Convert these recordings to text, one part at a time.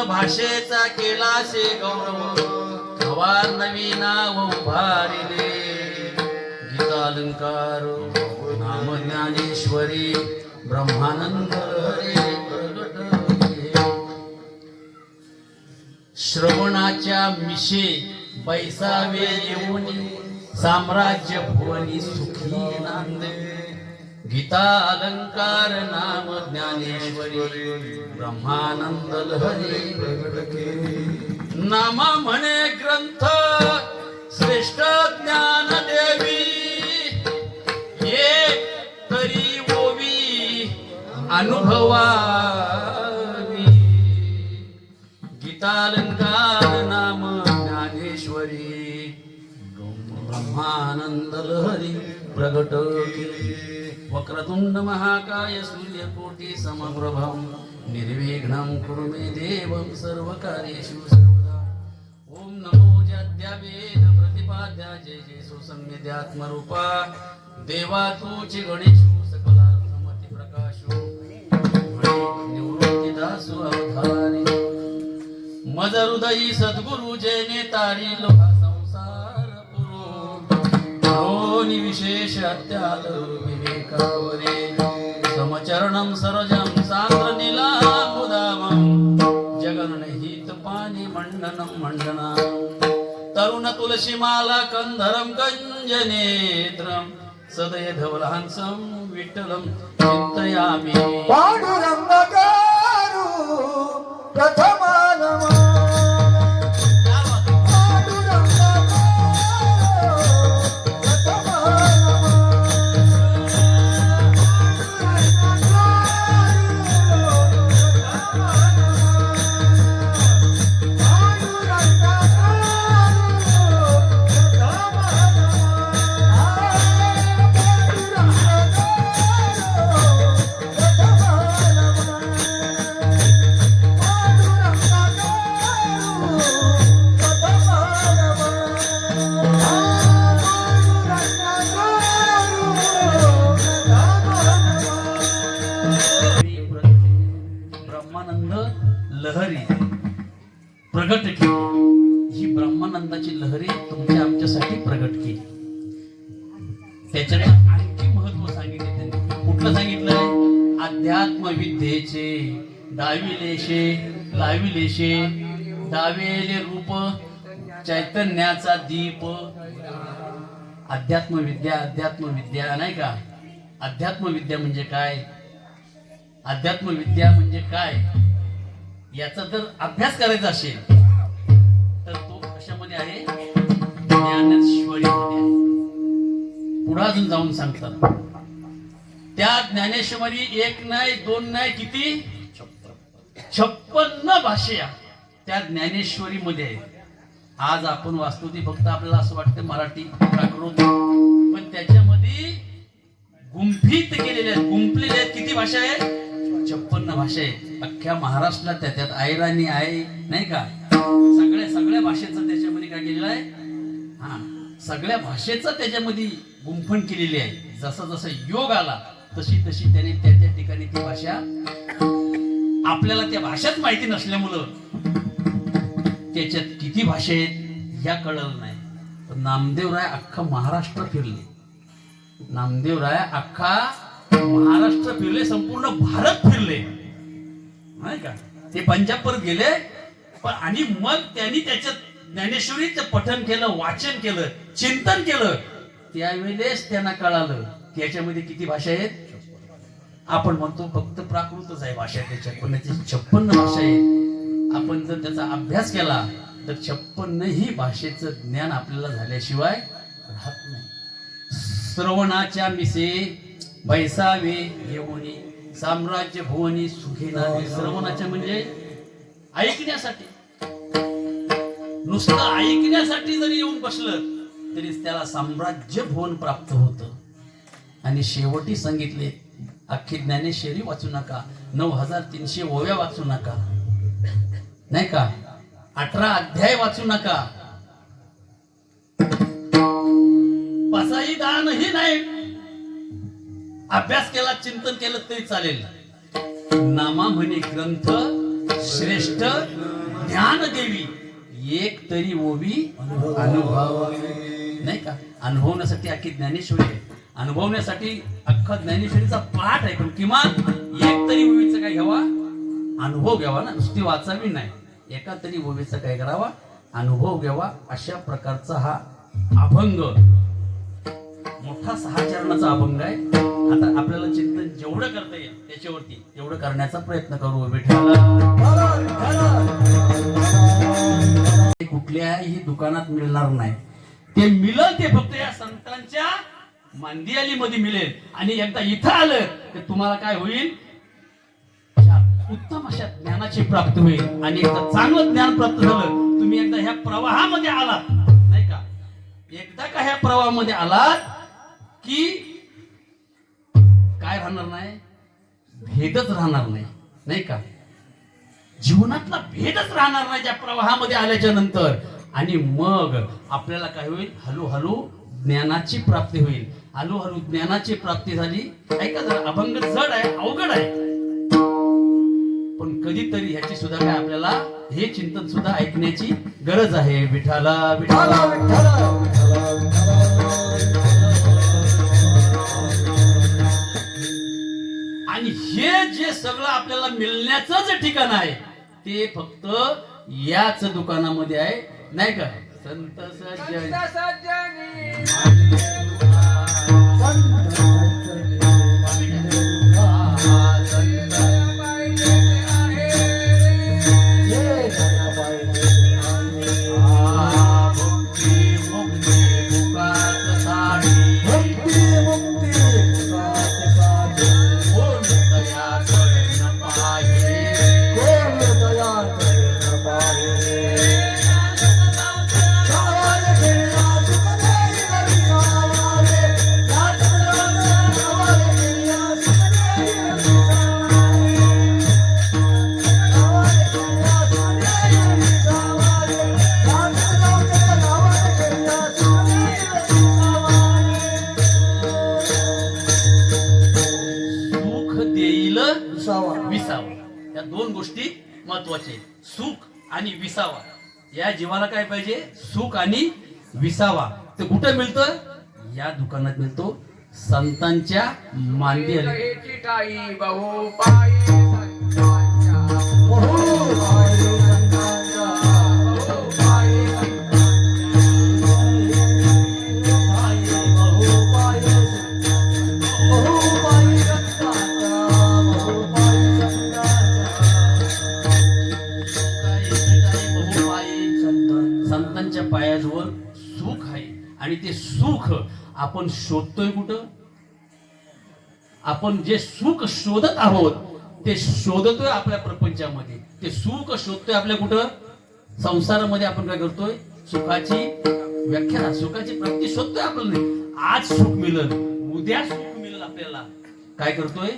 भाषेचा केला शे गौरव हवा नवी नाव उभारिले गीतालंकार नाम ज्ञानेश्वरी ब्रह्मानंद हरे प्रगट श्रवणाच्या मिशे बैसावे येऊन साम्राज्य भुवनी सुखी नांदे गीता अलंकार नाम ज्ञानेश्वरी ब्रह्मानंद लहरी नामा म्हणे ग्रंथ श्रेष्ठ ज्ञान देवी ये तरी ओवी अनुभवावी गीता अलंकार नाम ज्ञानेश्वरी ब्रह्मानंद लहरी प्रगट वक्रतुंड महाकाय सूर्यकोटि समप्रभं निर्विघ्नं कुरु मे देवं सर्वकार्येषु सर्वदा ओम नमो जद्यावेद प्रतिपाद्या जय जय सुसंज्ञात्मरूपा देवा तूची गणेशु सकलार्थमति प्रकाशो निवृत्तिदासु अवधारी मज हृदयी सद्गुरु जयने तारी लोहा संसार पुरो विशेष अत्याल विवेकावरे समचरणं सरोजं सांद्र नीलामुदामं जगन्नहित पानी मंडनं मंडना तरुण तुलसी माला कंधरं कंजनेत्रं सदय धवलहंसं विठ्ठलं चिंतयामि पांडुरंगारू प्रथमानम लहरी प्रगट केली ही ब्रह्मानंदाची लहरी तुमच्या आमच्यासाठी प्रगट केली त्याच्यात आणखी महत्व सांगितले त्यांनी कुठलं सांगितलंय अध्यात्म विद्येचे डाविलेशे लाविलेशे डावेले रूप चैतन्याचा दीप अध्यात्म विद्या नाही का अध्यात्म विद्या म्हणजे काय अध्यात्म विद्या म्हणजे काय याचा जर अभ्यास करायचा असेल तर तो कशामध्ये आहे ज्ञानेश्वरी मध्ये पुढे अजून जाऊन सांगतात त्या ज्ञानेश्वरी एक नाही दोन नाही किती 56 भाषा त्या ज्ञानेश्वरी मध्ये आहेत आज आपण वाचतो ती फक्त आपल्याला असं वाटतं मराठी प्राकृत पण त्याच्यामध्ये गुंफित केलेल्या आहेत गुंफलेल्या आहेत किती भाषा आहेत 56 भाषा आहेत अख्ख्या महाराष्ट्रात त्यात आयराणी आहे नाही का सगळ्या भाषेचं त्याच्यामध्ये काय केलेलं आहे हा सगळ्या भाषेचं त्याच्यामध्ये गुंफण केलेली आहे जसं जसं योग आला तशी तशी त्याने त्या ठिकाणी ती भाषा आपल्याला त्या भाषाच माहिती नसल्यामुळं त्याच्यात किती भाषा आहेत ह्या कळलं नाही. पण नामदेवराय अख्खा महाराष्ट्र फिरले. नामदेवराय अख्खा महाराष्ट्र फिरले, संपूर्ण भारत फिरले नाही का. ते पंजाब परत गेले पण आणि मग त्यांनी त्याच्यात ज्ञानेश्वरीचं पठण केलं, वाचन केलं, चिंतन केलं. त्यावेळेस त्यांना कळालं की याच्यामध्ये किती भाषा आहेत. आपण म्हणतो फक्त प्राकृतच आहे भाषा, त्याच्यात पण त्याची 56 भाषा आहेत. आपण जर त्याचा अभ्यास केला तर 56ही भाषेचं ज्ञान आपल्याला झाल्याशिवाय राहत नाही. श्रवणाच्या मिसे बैसावे येऊनी साम्राज्य भुवनी सुखीना. श्रवणाच्या म्हणजे ऐकण्यासाठी, नुसतं ऐकण्यासाठी जरी येऊन बसलं तरी त्याला साम्राज्य भुवन प्राप्त होतं. आणि शेवटी सांगितले अख्खी ज्ञानेश्वरी वाचू नका, 9300 ओव्या वाचू नका नाही का, 18 अध्याय वाचू नका, पसाई दानही नाही, अभ्यास केला, चिंतन केलं तरी चालेल. नामा म्हणे ग्रंथ श्रेष्ठ ज्ञान देवी, एक तरी ओवी अनुभव नाही का. अनुभवण्यासाठी अख्खी ज्ञानेश्वरी आहे, अनुभवण्यासाठी अख्खा ज्ञानेश्वरीचा पाठ आहे. पण किमान एक तरी ओवीचा काय घ्यावा, अनुभव घ्यावा ना, नुसती वाचावी नाही, एका तरी ओवीचा काय करावा, अनुभव घ्यावा. अशा प्रकारचा हा अभंग मोठा 6 चरणाचा अभंग आहे. आता आपल्याला चिंतन जेवढं करता येईल त्याच्यावरती तेवढं करण्याचा प्रयत्न करू. कुठल्याही दुकानात मिळणार नाही, ते मिळेल ते फक्त या संतांच्या मांदियाली मध्ये मिळेल. आणि एकदा इथं आलं तर तुम्हाला काय होईल, उत्तम अशा ज्ञानाची प्राप्ती होईल. आणि एकदा चांगलं ज्ञान प्राप्त झालं, तुम्ही एकदा ह्या प्रवाहामध्ये आलात नाही का, एकदा का ह्या प्रवाहामध्ये आलात की काय राहणार नाही, भेदच राहणार नाही नाही का. जीवनातला भेदच राहणार नाही त्या प्रवाहामध्ये आल्याच्या नंतर. आणि मग आपल्याला काय होईल, हळूहळू ज्ञानाची प्राप्ती होईल. हळूहळू ज्ञानाची प्राप्ती झाली. ऐका जरा, अभंग जड आहे, अवघड आहे, पण कधीतरी ह्याची सुद्धा काय आपल्याला हे चिंतन सुद्धा ऐकण्याची गरज आहे. विठाला विठाला आणि हे जे सगळं आपल्याला मिळण्याचं जे ठिकाण आहे ते फक्त याच दुकानामध्ये आहे नाही का. संत सज्जन विसावा, या दोन गोष्टी महत्वाच्या आहेत. सुख आणि विसावा. या जीवाला काय पाहिजे, सुख आणि विसावा. ते कुठं मिळतं, या दुकानात मिळतो, संतांच्या मांदियाला. संतांच्या पायाजवळ सुख आहे. आणि ते सुख आपण शोधतोय कुठं, आपण जे सुख शोधत आहोत ते शोधतोय आपल्या प्रपंचामध्ये. ते सुख शोधतोय आपल्या कुठं, संसारामध्ये. आपण काय करतोय, सुखाची व्याख्या, सुखाची प्राप्ती शोधतोय आपल्याला. आज सुख मिळेल, उद्या सुख मिळेल आपल्याला. काय करतोय,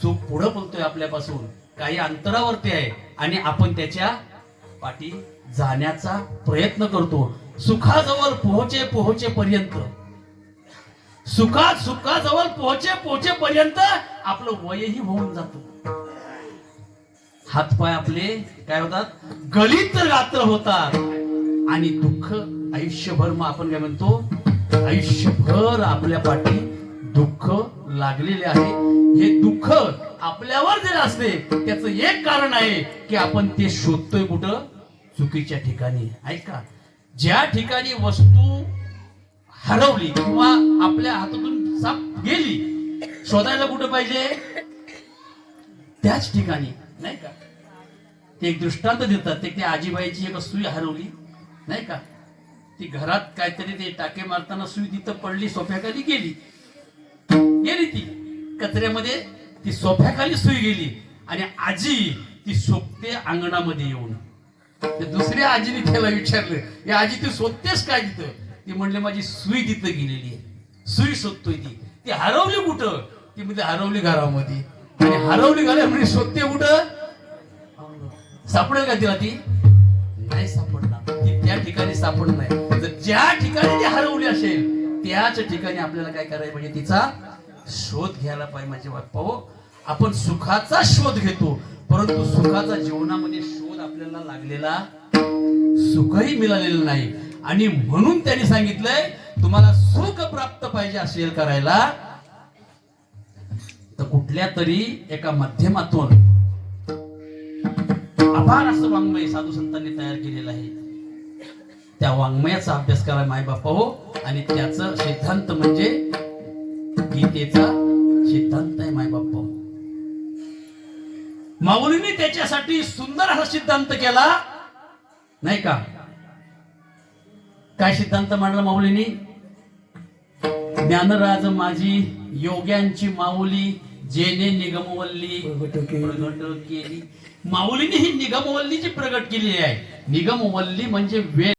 सुख पुढे बोलतोय आपल्यापासून, काही अंतरावरती आहे आणि आपण त्याच्या पाठी जाण्याचा प्रयत्न करतो. सुखाजवळ पोहोचेपर्यंत, सुखाजवळ पोहोचेपर्यंत आपलं वयही होऊन जातो. हातपाय आपले काय होतात, गलित गात्र होतात. आणि दुःख आयुष्यभर, मग आपण काय म्हणतो, आयुष्यभर आपल्या पाठी दुःख लागलेले आहे. हे दुःख आपल्यावर जर असले त्याचं एक कारण आहे की आपण ते शोधतोय कुठं, चुकीच्या ठिकाणी. ऐका, ज्या ठिकाणी वस्तू हरवली किंवा आपल्या हातातून साप गेली, शोधायला कुठं पाहिजे, त्याच ठिकाणी. नाही का, ते एक दृष्टांत देतात. ते आजीबाईची एक सुई हरवली, नाही का, ती घरात काहीतरी ते टाके मारताना सुई तिथं पडली, सोफ्याखाली गेली ती कचऱ्यामध्ये, ती सोफ्याखाली सुई गेली आणि आजी ती शोधते अंगणामध्ये येऊन. दुसऱ्या आजीने त्याला विचारलं, हे आजी तू शोधतेस काय तिथं? ती म्हणले माझी सुई तिथं गेलेली आहे, सुई शोधतोय. ती हरवली कुठं? ती म्हणजे हरवली घरामध्ये. आणि हरवली घरा म्हणजे शोधते कुठं? सापडेल का तिला? ती नाही सापडणार, ती त्या ठिकाणी सापडणार नाही. जर ज्या ठिकाणी ती हरवली असेल त्याच ठिकाणी आपल्याला काय करायला पाहिजे, तिचा शोध घ्यायला पाहिजे. माझे बाप्पा हो, आपण सुखाचा शोध घेतो, परंतु सुखाचा जीवनामध्ये शोध आपल्याला लागलेला, सुखही मिळालेलं नाही. आणि म्हणून त्यांनी सांगितलंय, तुम्हाला सुख प्राप्त पाहिजे असेल करायला, तर कुठल्या तरी एका माध्यमातून अपार असं वाङ्मय साधू संतांनी तयार केलेलं आहे. त्या वाङ्मयाचा अभ्यास करा माय बापा हो. आणि त्याचं सिद्धांत म्हणजे गीतेचा सिद्धांत आहे माय बापा. माऊलींनी त्याच्यासाठी सुंदर असा सिद्धांत केला, नाही का. काय सिद्धांत मांडला माऊलींनी? ज्ञानराज माझी योग्यांची माऊली, जेने निगमवल्ली प्रगट केली. माऊलीने ही निगमवल्लीची प्रगट केलेली आहे. निगमवल्ली म्हणजे वेद.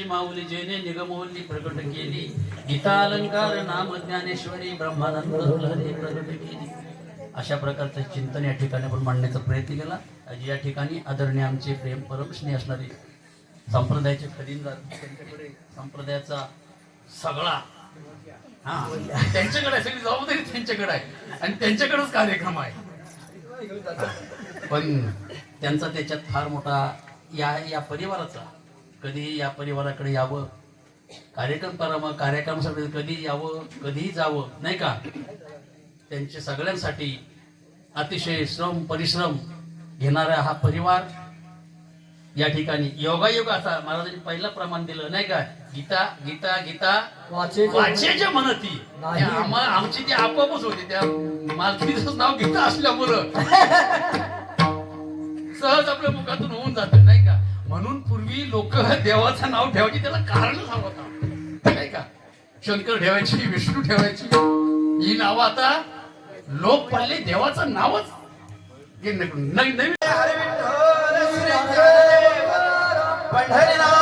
माऊली जेने निगमवल्ली प्रगट केली, गीता अलंकार नाम ज्ञानेश्वरी ब्रह्मानंद लहरी प्रगट केली. अशा प्रकारचं चिंतन या ठिकाणी आपण मांडण्याचा प्रयत्न केला. या ठिकाणी आदरणीय आमचे प्रेम परमश्री असणारे संप्रदायाचे खजिनदार, त्यांच्याकडे संप्रदायाचा सगळा त्यांच्याकडे सगळी जबाबदारी त्यांच्याकडे आहे आणि त्यांच्याकडेच कार्यक्रम आहे. पण त्यांचा त्याच्यात फार मोठा या परिवाराचा, कधी या परिवाराकडे यावं, कार्यक्रम करावं, कार्यक्रमासाठी कधी यावं, कधीही जावं, नाही का. त्यांच्या सगळ्यांसाठी अतिशय श्रम परिश्रम घेणारा हा परिवार या ठिकाणी योगायोगाचा महाराजांनी पहिलं प्रमाण दिलं, नाही का. गीता गीता गीता वाचेच्या म्हणती. आमची ती आपोआपच होती, त्या मालकीचं नाव गीता असल्यामुळं सहज आपल्या मुखातून होऊन जातं, नाही का. म्हणून पूर्वी लोक देवाचं नाव ठेवायची त्याला कारण सांगतात, नाही का. शंकर ठेवायची, विष्णू ठेवायची, ही नावं आता लोक पडले. देवाचं नावच नवीन पंढरीनाथ